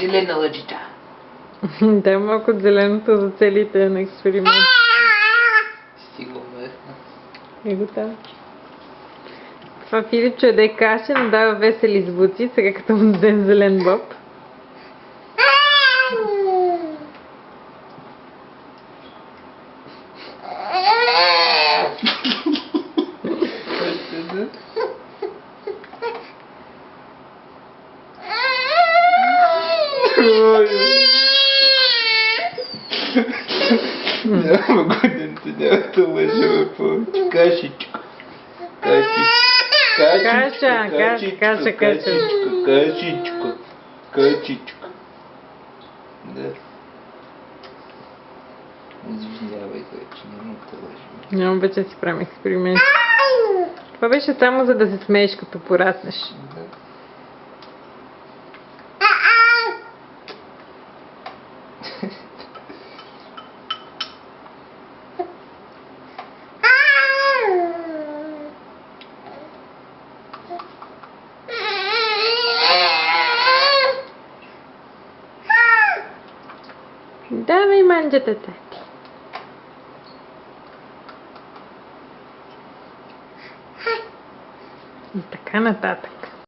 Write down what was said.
зелена лъжица. Дай малко от зеленото за целите на експеримент. Стигаме. И го там. Това Филипчо яде каша, но дава весели звуци, сега като му дадем зелен боб. Няма годинто, няма да лъжа повече. Кашичко. Кашичко. Да. Извинявай, вече няма да лъжа. Няма вече да си правим експеримент. Това беше само за да се смееш като пораснеш. Да. Давай манджата, тати. И така нататък.